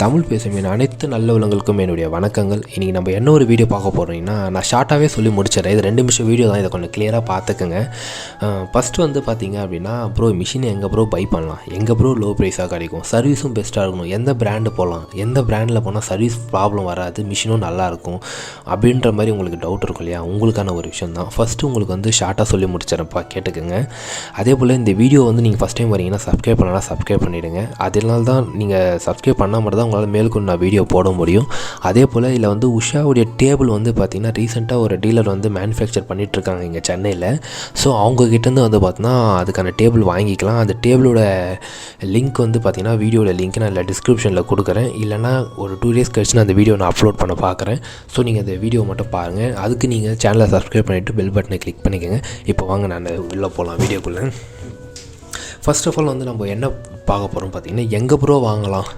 தமிழ் பேசும் அனைத்து நல்ல உள்ளங்களுக்கும் என்னுடைய வணக்கங்கள். இன்றைக்கி நம்ம என்ன ஒரு வீடியோ பார்க்க போகிறோம்னா, நான் ஷார்ட்டாகவே சொல்லி முடிச்சிடறேன். இது 2 நிமிஷம் வீடியோ தான், இதை கொஞ்சம் கிளியராக பார்த்துக்குங்க. ஃபஸ்ட்டு வந்து பார்த்தீங்க அப்படின்னா, ப்ரோ மிஷினை எங்கே ப்ரோ பை பண்ணலாம், எங்கே ப்ரோ லோ ப்ரைஸாக கிடைக்கும், சர்வீஸும் பெஸ்ட்டாக இருக்கணும், எந்த பிராண்டு போகலாம், எந்த பிராண்டில் போனால் சர்வீஸ் ப்ராப்ளம் வராது, மிஷினும் நல்லாயிருக்கும் அப்படின்ற மாதிரி உங்களுக்கு டவுட் இருக்கும் இல்லையா? உங்களுக்கான ஒரு விஷயம் தான். ஃபஸ்ட்டு உங்களுக்கு வந்து ஷார்ட்டாக சொல்லி முடிச்சிடறேன்ப்பா, கேட்டுக்குங்க. அதே போல் இந்த வீடியோ வந்து நீங்கள் ஃபஸ்ட் டைம் வரீங்கன்னா சப்ஸ்கிரைப் பண்ணலாம், சப்ஸ்கிரைப் பண்ணிவிடுங்க. அதனால தான் நீங்கள் சப்ஸ்கிரைப் பண்ணால் மட்டும் தான் உங்களால் மேலுக்கு நான் வீடியோ போட முடியும். அதே போல் இதில் வந்து உஷாவுடைய டேபிள் வந்து பார்த்திங்கன்னா ரீசெண்டாக ஒரு டீலர் வந்து மேனுஃபேக்சர் பண்ணிகிட்ருக்காங்க இங்கே சென்னையில். ஸோ அவங்கக்கிட்டேருந்து வந்து பார்த்தீங்கன்னா அதுக்கான டேபிள் வாங்கிக்கலாம். அந்த டேபிளோட லிங்க் வந்து பார்த்திங்கன்னா வீடியோட லிங்க் நான் இல்லை டிஸ்கிரிப்ஷனில் கொடுக்குறேன். இல்லைனா ஒரு 2 days கழிச்சு நான் அந்த வீடியோ நான் அப்லோட் பண்ண பார்க்குறேன். ஸோ நீங்கள் அந்த வீடியோ மட்டும் பாருங்கள். அதுக்கு நீங்கள் சேனலை சப்ஸ்கிரைப் பண்ணிவிட்டு பெல் பட்டனை கிளிக் பண்ணிக்கோங்க. இப்போ வாங்க நான் உள்ளே போகலாம் வீடியோக்குள்ளே. ஃபர்ஸ்ட் ஆஃப் ஆல் வந்து நம்ம என்ன பார்க்க போகிறோம் பார்த்திங்கன்னா, எங்கே ப்ரோ வாங்கலாம்,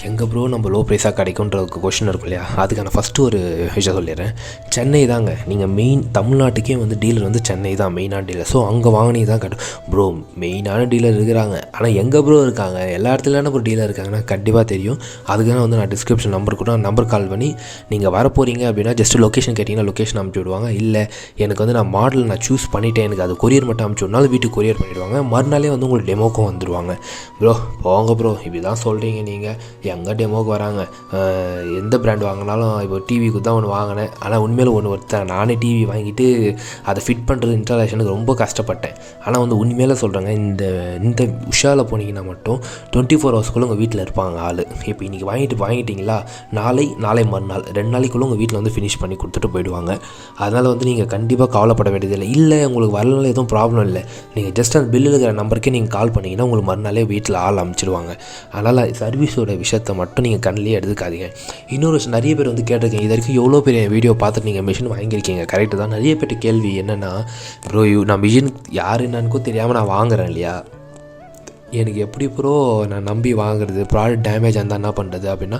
எங்கே ப்ரோ நம்ம லோ ப்ரைஸாக கிடைக்குன்றதுக்கு கொஷின் இருக்கும் இல்லையா? அதுக்கான ஃபஸ்ட்டு ஒரு விஷயம் சொல்லிடுறேன். சென்னை தாங்க. நீங்கள் மெயின் தமிழ்நாட்டுக்கே வந்து டீலர் வந்து சென்னை தான் மெயினான டீலர். ஸோ அங்கே வாங்கினே தான் கட்டும் ப்ரோ. மெயினான டீலர் இருக்கிறாங்க, ஆனால் எங்கே ப்ரோ இருக்காங்க, எல்லா இடத்துலையான ஒரு டீலர் இருக்காங்கன்னா கண்டிப்பாக தெரியும். அதுக்கு தான் வந்து நான் டிஸ்கிரிப்ஷன் நம்பர் கூட நம்பர் கால் பண்ணி நீங்கள் வர போகிறீங்க அப்படின்னா ஜஸ்ட்டு லொக்கேஷன் கேட்டிங்கன்னா லொக்கேஷன் அனுப்பிச்சி விடுவாங்க. இல்லை எனக்கு வந்து நான் மாடல் நான் சூஸ் பண்ணிவிட்டேன், எனக்கு அது கொரியர் மட்டும் அனுப்பிச்சி விடனாலும் வீட்டுக்கு கொரியர் பண்ணிவிடுவாங்க. மறுநாளே வந்து உங்களுக்கு டெமோக்கும் வந்துடுவாங்க. ப்ரோ போங்க ப்ரோ, இப்படி தான் சொல்கிறீங்க நீங்கள், எங்கே டெமோக்கு வராங்க, எந்த பிராண்ட் வாங்கினாலும். இப்போ டிவிக்கு தான் ஒன்று வாங்கினேன், ஆனால் உண்மையில் ஒருத்தன் நானே டிவி வாங்கிட்டு அதை ஃபிட் பண்ணுறது இன்ஸ்டாலேஷனுக்கு ரொம்ப கஷ்டப்பட்டேன். ஆனால் வந்து உண்மையில சொல்கிறேங்க, இந்த உஷாவில் போனீங்கன்னா மட்டும் 24 hours உங்கள் வீட்டில் இருப்பாங்க ஆள். இப்போ இன்றைக்கி வாங்கிட்டீங்களா, நாளை மறுநாள் 2 நாளைக்குள்ளே உங்கள் வீட்டில் வந்து ஃபினிஷ் பண்ணி கொடுத்துட்டு போயிடுவாங்க. அதனால் வந்து நீங்கள் கண்டிப்பாக கவலைப்பட வேண்டியதில்லை. இல்லை உங்களுக்கு வரலாம் எதுவும் ப்ராப்ளம் இல்லை, நீங்கள் ஜஸ்ட் அந்த பில்லில் இருக்கிற நம்பருக்கே நீங்கள் கால் பண்ணிங்கன்னா உங்களுக்கு மறுநாளே வீட்டில் ஆள் அமைச்சிடுவாங்க. அதனால் சர்வீஸோட விஷயத்தை மட்டும் நீங்கள் கண்ணிலே எடுத்துக்காதீங்க. இன்னொரு விஷயம், நிறைய பேர் வந்து கேட்டிருக்கீங்க, இது வரைக்கும் எவ்வளோ பெரிய வீடியோ பார்த்துட்டு நீங்கள் மிஷின் வாங்கியிருக்கீங்க, கரெக்டு தான். நிறைய பேர் கேள்வி என்னென்னா, ப்ரோ நான் மிஷின் யார் என்னன்னு தெரியாமல் நான் வாங்குறேன் இல்லையா, எனக்கு எப்படி ப்ரோ நான் நம்பி வாங்குறது, ப்ராடக்ட் டேமேஜ் இருந்தால் என்ன பண்ணுறது அப்படின்னா,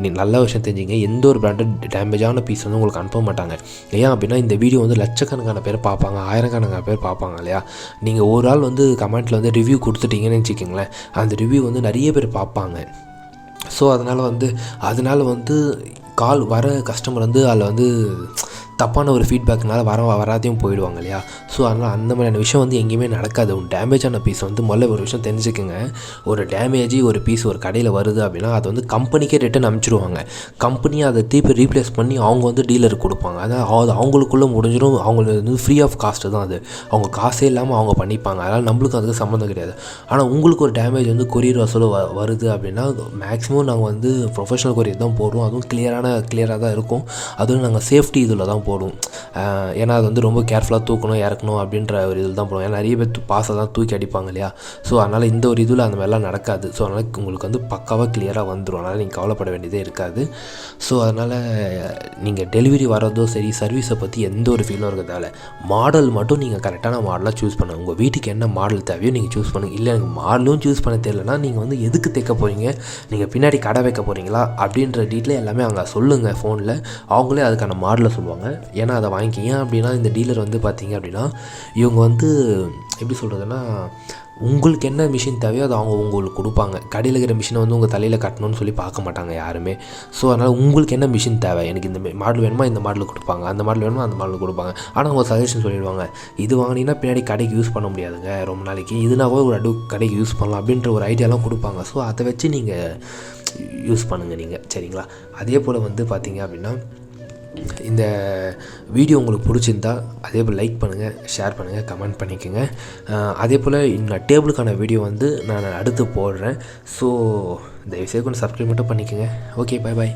நீ நல்ல விஷயம் தெரிஞ்சிங்க. எந்த ஒரு பிராண்டட் டேமேஜான பீஸ் வந்து உங்களுக்கு அனுப்ப மாட்டாங்க. ஏன் அப்படின்னா இந்த வீடியோ வந்து லட்சக்கணக்கான பேர் பார்ப்பாங்க, ஆயிரக்கணக்கான பேர் பார்ப்பாங்க இல்லையா? நீங்கள் ஒரு ஆள் வந்து கமெண்ட்டில் வந்து ரிவ்யூ கொடுத்துட்டீங்கன்னு வச்சுக்கிங்களேன், அந்த ரிவ்யூ வந்து நிறைய பேர் பார்ப்பாங்க. ஸோ அதனால் வந்து கால் வர கஸ்டமர் வந்து அதில் வந்து தப்பான ஒரு ஃபீட்பேக்னால வராதையும் போயிடுவாங்க இல்லையா? ஸோ அதனால் அந்த மாதிரியான விஷயம் வந்து எங்கேயுமே நடக்காது. ஒரு டேமேஜான பீஸ் வந்து முதல்ல ஒரு விஷயம் தெரிஞ்சுக்கோங்க. ஒரு ஒரு பீஸ் ஒரு கடையில் வருது அப்படின்னா அதை வந்து கம்பெனிக்கே ரிட்டன் அனுப்பிச்சிடுவாங்க. கம்பெனி அதை திருப்பி ரீப்ளேஸ் பண்ணி அவங்க வந்து டீலருக்கு கொடுப்பாங்க. அதாவது அவங்களுக்குள்ளே முடிஞ்சிடும். அவங்களுக்கு வந்து ஃப்ரீ ஆஃப் காஸ்ட்டு தான் அது. அவங்க காசே இல்லாமல் அவங்க பண்ணிப்பாங்க. அதனால் நம்மளுக்கு அதுக்கு சம்மந்தம் கிடையாது. ஆனால் உங்களுக்கு ஒரு டேமேஜ் வந்து கொரியர் வசூல் வருது அப்படின்னா மேக்ஸிமம் நாங்கள் வந்து ப்ரொஃபஷனல் கொரியர் தான் போடுவோம். அதுவும் கிளியராக தான் இருக்கும். அதுவும் நாங்கள் சேஃப்டி இதில் தான் போடும். ஏன்னா அது வந்து ரொம்ப கேர்ஃபுல்லாக தூக்கணும் இறக்கணும் அப்படின்ற ஒரு இதில் தான் போடுவோம். ஏன்னா நிறைய பேர் பாசை தான் தூக்கி அடிப்பாங்க இல்லையா? ஸோ அதனால் இந்த ஒரு இதில் அந்த மாதிரிலாம் நடக்காது. ஸோ அதனால் உங்களுக்கு வந்து பக்காவாக கிளியராக வந்துடும். அதனால் நீங்கள் கவலைப்பட வேண்டியதே இருக்காது. ஸோ அதனால் நீங்கள் டெலிவரி வரதோ சரி, சர்வீஸை பற்றி எந்த ஒரு ஃபீலும் இருக்கிறதால மாடல் மட்டும் நீங்கள் கரெக்டான மாடலாக சூஸ் பண்ணுங்கள். உங்கள் வீட்டுக்கு என்ன மாடல் தேவையோ நீங்கள் சூஸ் பண்ணுங்கள். இல்லை எனக்கு மாடலும் சூஸ் பண்ண தெரியலனா நீங்கள் வந்து எதுக்கு தைக்க போகிறீங்க, நீங்கள் பின்னாடி கடை வைக்க போகிறீங்களா அப்படின்ற டீட்டெயில் எல்லாமே அவங்க சொல்லுங்கள் ஃபோனில். அவங்களே அதுக்கான மாடலை சொல்லுவாங்க. ஏன்னா அதை வாங்கிக்க. ஏன் அப்படின்னா இந்த டீலர் வந்து பார்த்தீங்க அப்படின்னா இவங்க வந்து எப்படி சொல்கிறதுன்னா, உங்களுக்கு என்ன மிஷின் தேவையோ அதை அவங்க உங்களுக்கு கொடுப்பாங்க. கடையில் இருக்கிற மிஷினை வந்து உங்கள் தலையில் கட்டணும்னு சொல்லி பார்க்க மாட்டாங்க யாருமே. ஸோ அதனால் உங்களுக்கு என்ன மிஷின் தேவை, எனக்கு இந்த மாடல் வேணுமா இந்த மாடல் கொடுப்பாங்க, அந்த மாடல் வேணுமா அந்த மாடல் கொடுப்பாங்க. ஆனால் அவங்க சஜஷன் சொல்லிடுவாங்க, இது வாங்கினீங்கன்னா பின்னாடி கடைக்கு யூஸ் பண்ண முடியாதுங்க ரொம்ப நாளைக்கு, இதுனாவே ஒரு கடைக்கு யூஸ் பண்ணலாம் அப்படின்ற ஒரு ஐடியாலாம் கொடுப்பாங்க. ஸோ அதை வச்சு நீங்கள் யூஸ் பண்ணுங்கள் நீங்கள், சரிங்களா? அதே போல் வந்து பார்த்தீங்க அப்படின்னா இந்த வீடியோ உங்களுக்கு பிடிச்சிருந்தா அதே போல் லைக் பண்ணுங்கள், ஷேர் பண்ணுங்கள், கமெண்ட் பண்ணிக்கோங்க. அதே போல் இந்த டேபிளுக்கான வீடியோ வந்து நான் அடுத்து போடுறேன். ஸோ தயவுசெய்து கொஞ்சம் சப்ஸ்கிரைப் மட்டும் பண்ணிக்கோங்க. Okay, bye bye.